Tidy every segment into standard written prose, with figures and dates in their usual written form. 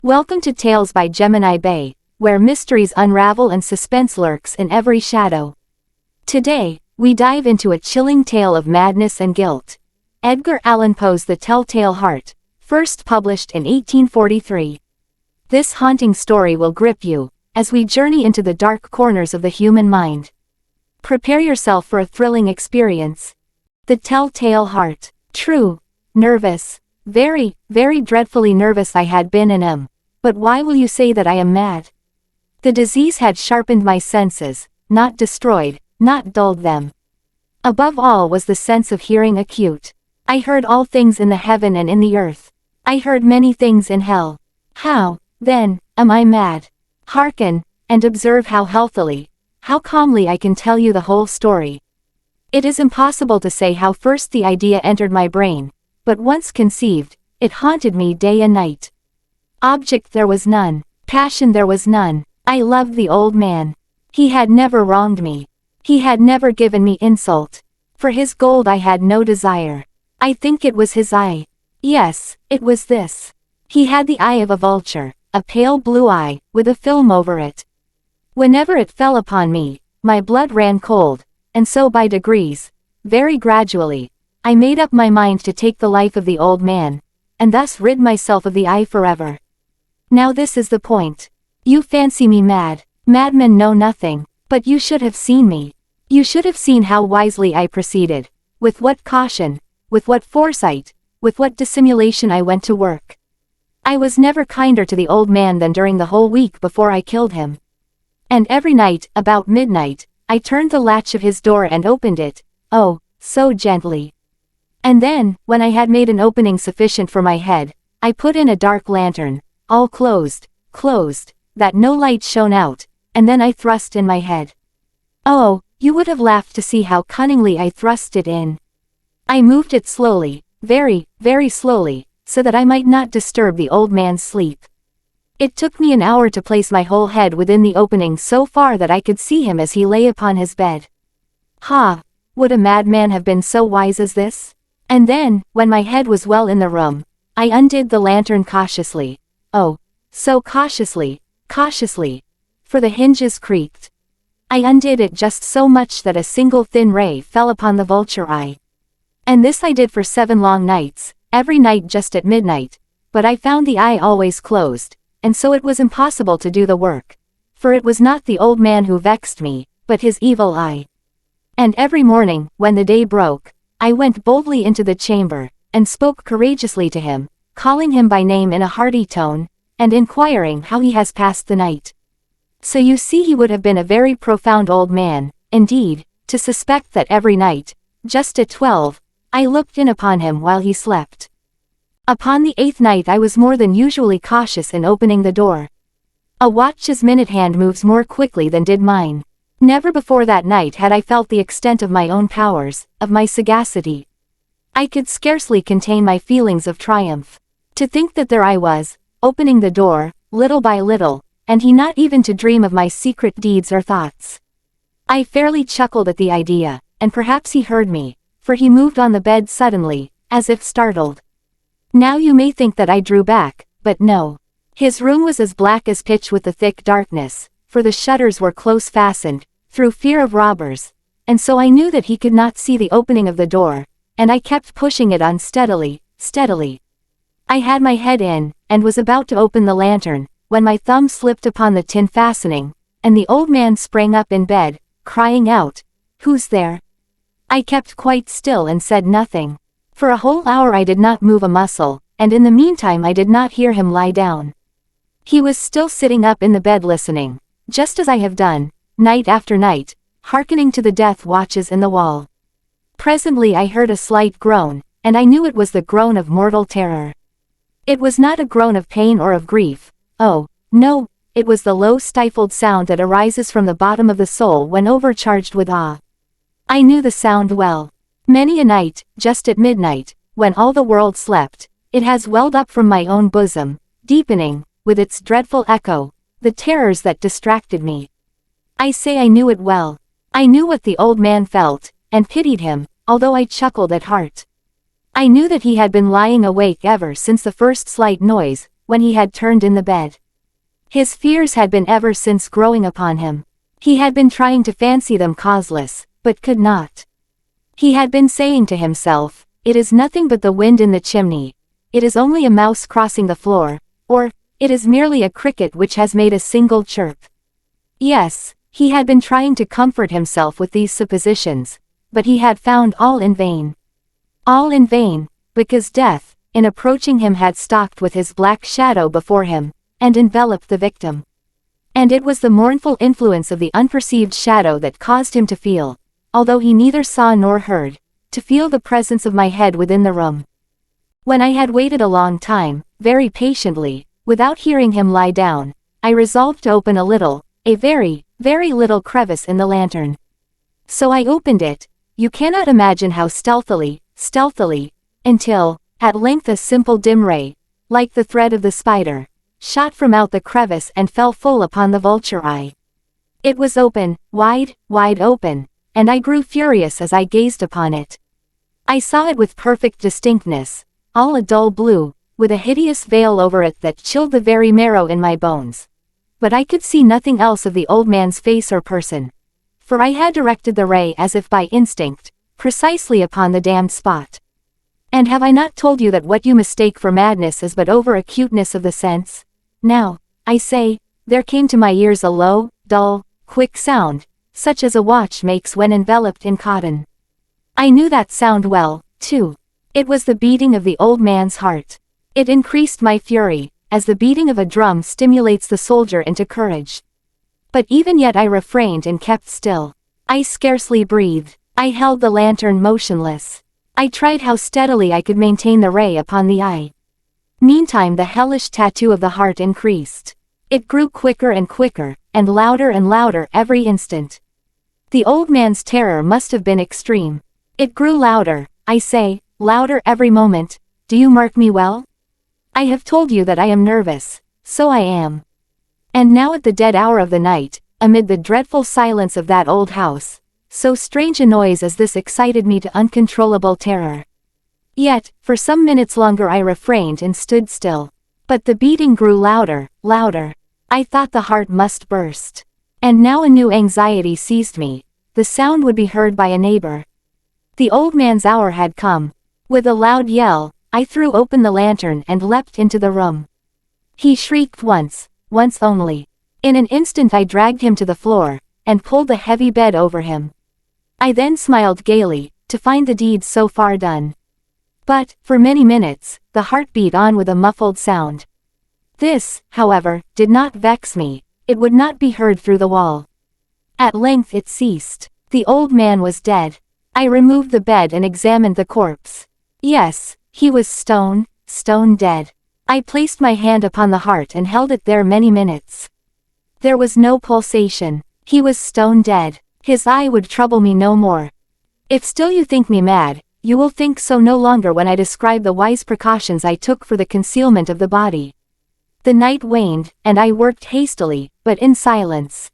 Welcome to Tales by Gemini Bay, where mysteries unravel and suspense lurks in every shadow. Today, we dive into a chilling tale of madness and guilt. Edgar Allan Poe's The Telltale Heart, first published in 1843. This haunting story will grip you, as we journey into the dark corners of the human mind. Prepare yourself for a thrilling experience. The Telltale Heart. True. Nervous. Very, very dreadfully nervous I had been and am. But why will you say that I am mad? The disease had sharpened my senses, not destroyed, not dulled them. Above all was the sense of hearing acute. I heard all things in the heaven and in the earth. I heard many things in hell. How, then, am I mad? Hearken, and observe how healthily, how calmly I can tell you the whole story. It is impossible to say how first the idea entered my brain, but once conceived, it haunted me day and night. Object there was none, passion there was none. I loved the old man. He had never wronged me. He had never given me insult. For his gold I had no desire. I think it was his eye. Yes, it was this. He had the eye of a vulture, a pale blue eye, with a film over it. Whenever it fell upon me, my blood ran cold, and so by degrees, very gradually, I made up my mind to take the life of the old man, and thus rid myself of the eye forever. Now this is the point. You fancy me mad. Madmen know nothing, but you should have seen me. You should have seen how wisely I proceeded, with what caution, with what foresight, with what dissimulation I went to work. I was never kinder to the old man than during the whole week before I killed him. And every night, about midnight, I turned the latch of his door and opened it, oh, so gently. And then, when I had made an opening sufficient for my head, I put in a dark lantern, all closed, that no light shone out, and then I thrust in my head. Oh, you would have laughed to see how cunningly I thrust it in. I moved it slowly, very, very slowly, so that I might not disturb the old man's sleep. It took me an hour to place my whole head within the opening so far that I could see him as he lay upon his bed. Ha! Would a madman have been so wise as this? And then, when my head was well in the room, I undid the lantern cautiously. Oh, so cautiously, for the hinges creaked. I undid it just so much that a single thin ray fell upon the vulture eye. And this I did for 7 long nights, every night just at midnight, but I found the eye always closed, and so it was impossible to do the work. For it was not the old man who vexed me, but his evil eye. And every morning, when the day broke, I went boldly into the chamber, and spoke courageously to him, calling him by name in a hearty tone, and inquiring how he has passed the night. So you see he would have been a very profound old man, indeed, to suspect that every night, just at 12, I looked in upon him while he slept. Upon the 8th night I was more than usually cautious in opening the door. A watch's minute hand moves more quickly than did mine. Never before that night had I felt the extent of my own powers, of my sagacity. I could scarcely contain my feelings of triumph. To think that there I was, opening the door, little by little, and he not even to dream of my secret deeds or thoughts. I fairly chuckled at the idea, and perhaps he heard me, for he moved on the bed suddenly, as if startled. Now you may think that I drew back, but no. His room was as black as pitch with the thick darkness, for the shutters were close fastened, through fear of robbers, and so I knew that he could not see the opening of the door, and I kept pushing it on steadily. I had my head in, and was about to open the lantern, when my thumb slipped upon the tin fastening, and the old man sprang up in bed, crying out, "Who's there?" I kept quite still and said nothing. For a whole hour I did not move a muscle, and in the meantime I did not hear him lie down. He was still sitting up in the bed listening, just as I have done, night after night, hearkening to the death watches in the wall. Presently I heard a slight groan, and I knew it was the groan of mortal terror. It was not a groan of pain or of grief, oh, no, it was the low stifled sound that arises from the bottom of the soul when overcharged with awe. I knew the sound well. Many a night, just at midnight, when all the world slept, it has welled up from my own bosom, deepening, with its dreadful echo, the terrors that distracted me. I say I knew it well. I knew what the old man felt, and pitied him, although I chuckled at heart. I knew that he had been lying awake ever since the first slight noise, when he had turned in the bed. His fears had been ever since growing upon him. He had been trying to fancy them causeless, but could not. He had been saying to himself, "It is nothing but the wind in the chimney. It is only a mouse crossing the floor, or, it is merely a cricket which has made a single chirp." Yes, he had been trying to comfort himself with these suppositions, but he had found all in vain. All in vain, because death, in approaching him, had stalked with his black shadow before him, and enveloped the victim. And it was the mournful influence of the unperceived shadow that caused him to feel, although he neither saw nor heard, to feel the presence of my head within the room. When I had waited a long time, very patiently, without hearing him lie down, I resolved to open a very, very little crevice in the lantern. So I opened it, you cannot imagine how stealthily, until, at length a simple dim ray, like the thread of the spider, shot from out the crevice and fell full upon the vulture eye. It was open, wide open, and I grew furious as I gazed upon it. I saw it with perfect distinctness, all a dull blue, with a hideous veil over it that chilled the very marrow in my bones. But I could see nothing else of the old man's face or person, for I had directed the ray as if by instinct, precisely upon the damned spot. And have I not told you that what you mistake for madness is but over-acuteness of the sense? Now, I say, there came to my ears a low, dull, quick sound, such as a watch makes when enveloped in cotton. I knew that sound well, too. It was the beating of the old man's heart. It increased my fury, as the beating of a drum stimulates the soldier into courage. But even yet I refrained and kept still. I scarcely breathed. I held the lantern motionless. I tried how steadily I could maintain the ray upon the eye. Meantime the hellish tattoo of the heart increased. It grew quicker and quicker, and louder every instant. The old man's terror must have been extreme. It grew louder, I say, louder every moment. Do you mark me well? I have told you that I am nervous, so I am. And now at the dead hour of the night, amid the dreadful silence of that old house, so strange a noise as this excited me to uncontrollable terror. Yet, for some minutes longer I refrained and stood still. But the beating grew louder. I thought the heart must burst. And now a new anxiety seized me. The sound would be heard by a neighbor. The old man's hour had come. With a loud yell, I threw open the lantern and leapt into the room. He shrieked once only. In an instant I dragged him to the floor, and pulled the heavy bed over him. I then smiled gaily, to find the deed so far done. But, for many minutes, the heart beat on with a muffled sound. This, however, did not vex me. It would not be heard through the wall. At length it ceased. The old man was dead. I removed the bed and examined the corpse. Yes, he was stone dead. I placed my hand upon the heart and held it there many minutes. There was no pulsation. He was stone dead. His eye would trouble me no more. If still you think me mad, you will think so no longer when I describe the wise precautions I took for the concealment of the body. The night waned, and I worked hastily, but in silence.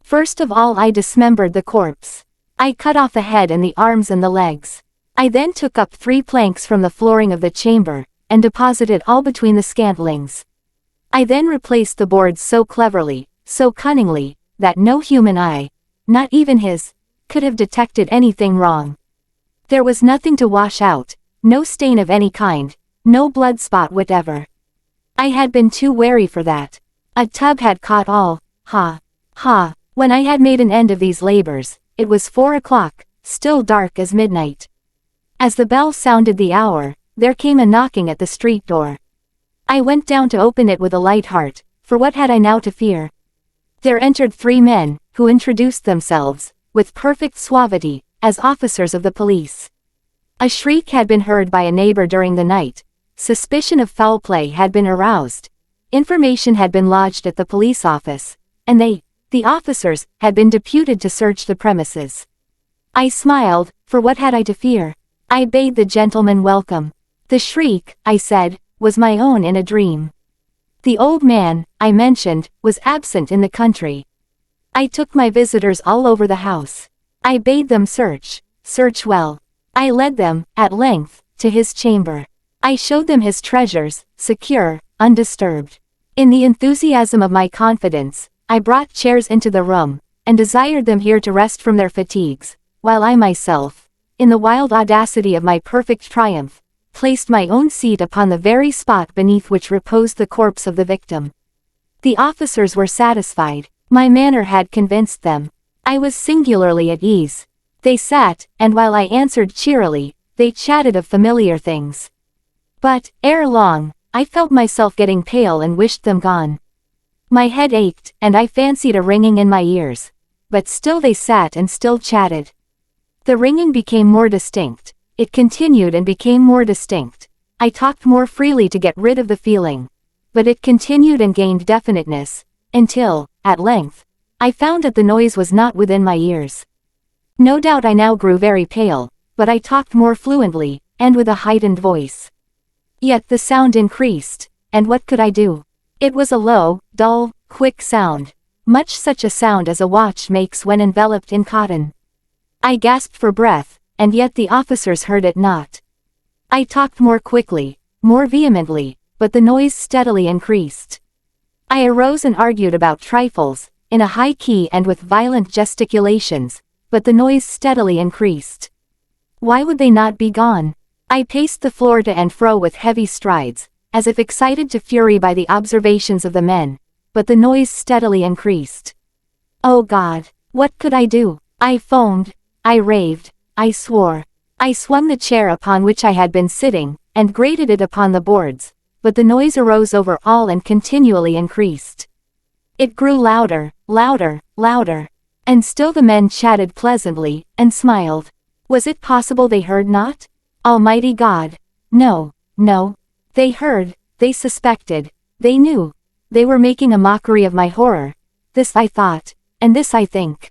First of all I dismembered the corpse. I cut off the head and the arms and the legs. I then took up 3 planks from the flooring of the chamber, and deposited all between the scantlings. I then replaced the boards so cleverly, so cunningly, that no human eye, not even his, could have detected anything wrong. There was nothing to wash out, no stain of any kind, no blood spot whatever. I had been too wary for that. A tub had caught all. Ha! When I had made an end of these labors, it was 4 o'clock, still dark as midnight. As the bell sounded the hour, there came a knocking at the street door. I went down to open it with a light heart, for what had I now to fear? There entered 3 men, who introduced themselves, with perfect suavity, as officers of the police. A shriek had been heard by a neighbor during the night. Suspicion of foul play had been aroused. Information had been lodged at the police office, and the officers, had been deputed to search the premises. I smiled, for what had I to fear? I bade the gentleman welcome. The shriek, I said, was my own in a dream. The old man, I mentioned, was absent in the country. I took my visitors all over the house. I bade them search well. I led them, at length, to his chamber. I showed them his treasures, secure, undisturbed. In the enthusiasm of my confidence, I brought chairs into the room, and desired them here to rest from their fatigues, while I myself, in the wild audacity of my perfect triumph, placed my own seat upon the very spot beneath which reposed the corpse of the victim. The officers were satisfied. My manner had convinced them. I was singularly at ease. They sat, and while I answered cheerily, they chatted of familiar things. But, ere long, I felt myself getting pale and wished them gone. My head ached, and I fancied a ringing in my ears. But still they sat and still chatted. The ringing became more distinct. It continued and became more distinct. I talked more freely to get rid of the feeling. But it continued and gained definiteness, until, at length, I found that the noise was not within my ears. No doubt I now grew very pale, but I talked more fluently, and with a heightened voice. Yet the sound increased, and what could I do? It was a low, dull, quick sound, much such a sound as a watch makes when enveloped in cotton. I gasped for breath, and yet the officers heard it not. I talked more quickly, more vehemently, but the noise steadily increased. I arose and argued about trifles, in a high key and with violent gesticulations, but the noise steadily increased. Why would they not be gone? I paced the floor to and fro with heavy strides, as if excited to fury by the observations of the men, but the noise steadily increased. Oh God, what could I do? I foamed, I raved, I swore. I swung the chair upon which I had been sitting, and grated it upon the boards, but the noise arose over all and continually increased. It grew louder, louder, louder. And still the men chatted pleasantly, and smiled. Was it possible they heard not? Almighty God! No, no. They heard, they suspected, they knew. They were making a mockery of my horror. This I thought, and this I think.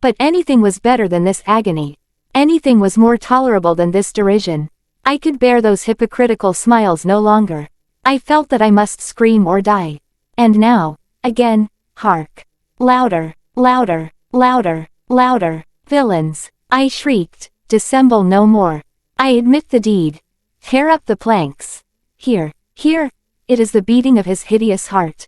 But anything was better than this agony. Anything was more tolerable than this derision. I could bear those hypocritical smiles no longer. I felt that I must scream or die. And now, again, hark! Louder, louder, louder, louder, villains! I shrieked, dissemble no more. I admit the deed. Tear up the planks. Here, here, it is the beating of his hideous heart.